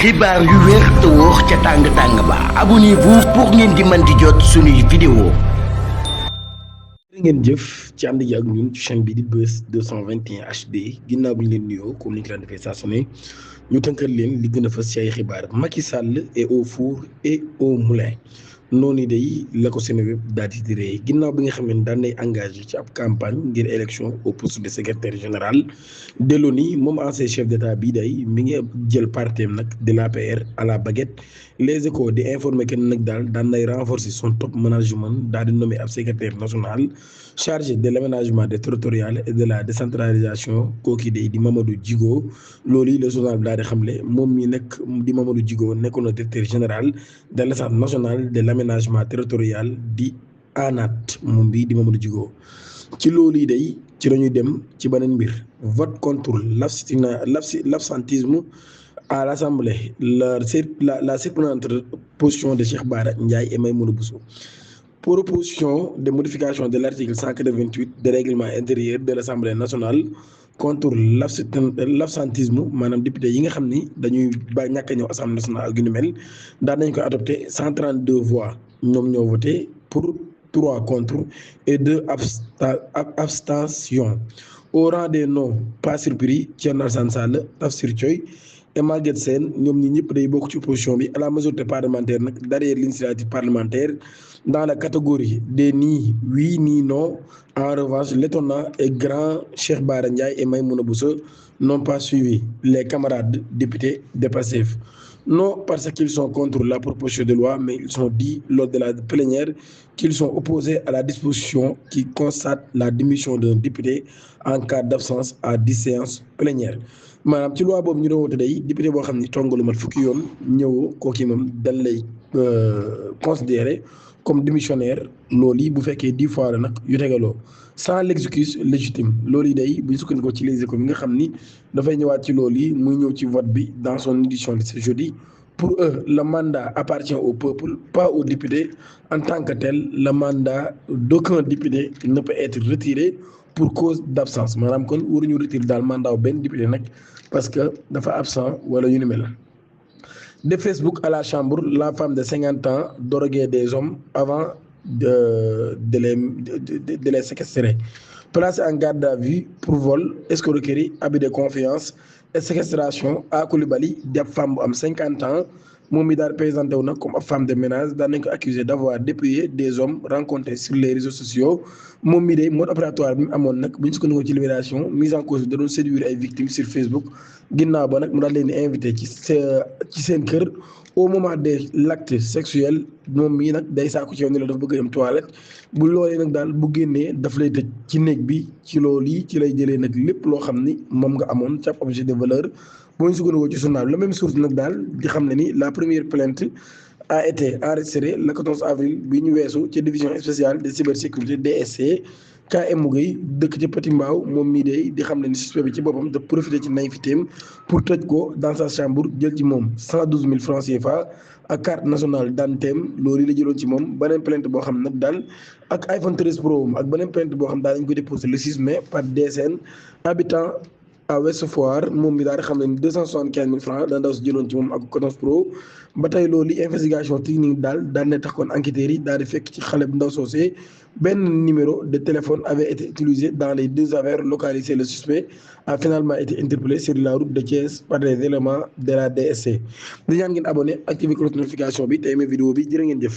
xibaar yu wér te wóor ca tàng-tàng ba abonnez-vous pour ngeen di mën di jot suñuy vidéo. ngeen jëf ci ànd gi ak ñun ci chaîne bi di Buzz 221 HD ginnaaw bi ñu leen nuyoo comme ni ñu ko daan defee saa su ne ñu tënkal leen li gën a fës ci ay xibaar. Macky Sall est au four et au moulin noonu day la ko Seneweb daal di diree ginnaaw bi nga xam ne daan nay engagé ci ab campagne ngir élection au poste de secrétaire général de l'ONU moom ancien chef d'état bii day mi ngi jël partem nag de l'APR à la baguette. Les Échos di informé que nag daal daan nay renforcer son top management daal di nommé ab secrétaire national chargé de l'aménagement territorial et de la décentralisation kooki day di Mamadou Djigo loolu yi le journal bi daal di xamle moom mi nag di Mamadou Djigo nekkoon na directeur général de l'Agence nationale de l'aménagement territorial di ANAT moom bii di Mamadou Djigo. ci loolu yi day ci lañuy dem ci beneen mbir vote contre l'absentisme à l'Assemblée la surprenante position de Cheikh Bara Ndiaye et Maïmouna Bousso. Proposition de modification de l'article 188 du règlement intérieur de l'Assemblée nationale contre l'absentisme maanaam député yi nga xam ni dañuy ba ñàkk a ñëw Assemblée nationale ak yu ni mel daan nañ koy adopté 132 voix ñoom ñoo voté pour 3 contre et 2 abstentions. Au rang des noms pas surpris Thierno Alassane Sall, Tafsir Thioye et Maguette Sène ñoom ñi ñëpp day bokk ci opposition bi à la majorité parlementaire nag derrière l'initiative parlementaire dans la catégorie des ni oui ni non. En revanche, l'étonnant et grand Cheikh Bara Ndiaye et Maïmouna Bousso n'ont pas suivi les camarades députés de Pastef. Non parce qu'ils sont contre la proposition de loi, mais ils ont dit lors de la plénière qu'ils sont opposés à la disposition qui constate la démission d'un député en cas d'absence à 10 séances plénières. maanaam ci loi boobu ñu doon woote day député boo xam ni tongalu mat fukki yoon ñëw kooki moom dal lay considéré comme démissionnaire loolu yi bu fekkee 10 fois la nag yu tegaloo sans l'excuse légitime loolu yi day bu ñu sukkandikoo ci Les Échos bi nga xam ni dafay ñëwaat ci loolu yi muy ñëw ci vote bi dans son édition de ce jeudi. Pour eux, le mandat appartient au peuple, pas aux députés. En tant que tel, le mandat d'aucun député ne peut être retiré pour cause d'absence maanaam kon waruñu retirer daal mandat wu benn député nag parce que dafa absent wala yu ni mel. De Facebook à la Chambre, la femme de 50 ans droguait des hommes avant de les séquestrer. Placée en garde à vue pour vol, escroquerie, abus de confiance et séquestration à Coulibaly di ab femme bu am 50 ans moom mi daal présenté wu nag comme ab femme de ménage daan nañ ko accusé d'avoir dépouillé des hommes rencontrés sur les réseaux sociaux. moom mi de mode opératoire bi mu amoon nag bu ñu sukkandikoo ci Libération mise en cause bi da doon séduire ay victimes sur Facebook ginnaaw ba nag mu daal leen di invité ci seen kër au moment de l'acte sexuel moom mii nag day saako ci yow ni la dafa bëgg a dem toilette bu loolee nag daal bu génnee daf lay tëj ci néeg bi ci loolu yi ci lay jëlee nag lépp loo xam ni moom nga amoon ca objet de valeur boo ñu sukkandikoo ci journal la même source nag daal di xam ne ni la première plainte a été enregistrée le 14 avril bi ñu weesu ci division spéciale de cybersécurité DSC KM Gueye dëkk ci Petit Mbao moom mii de di xam ne ni suspect bi ci boppam de profiter ci naïvetéem pour tëj ko dans sa chambre jël ci moom 112 000 francs CFA ak carte nationale d'identité loolu la jëloon ci moom beneen plainte boo xam nag daal ak iPhone 13 Pro ak beneen plainte boo xam daal dañ ko déposé le 6 mai par DSN habitant à Ouest Foire moom mi daal di xam ne ni 275 000 francs da ndaw si jëloon ci moom ak 14 Pro ba tey loolu investigation technique daal ne tax kon enquêteurs yi daal di fekk ci xale bu ndaw soosee benn numéro de téléphone avait été utilisé dans les 2 affaires localisées. Le suspect a finalement été interpellé sur la route de Thiès par des éléments de la DSC. di ñaan ngeen abonné activer cloche notification bi te aimé vidéo bi jërë ngeen jëf.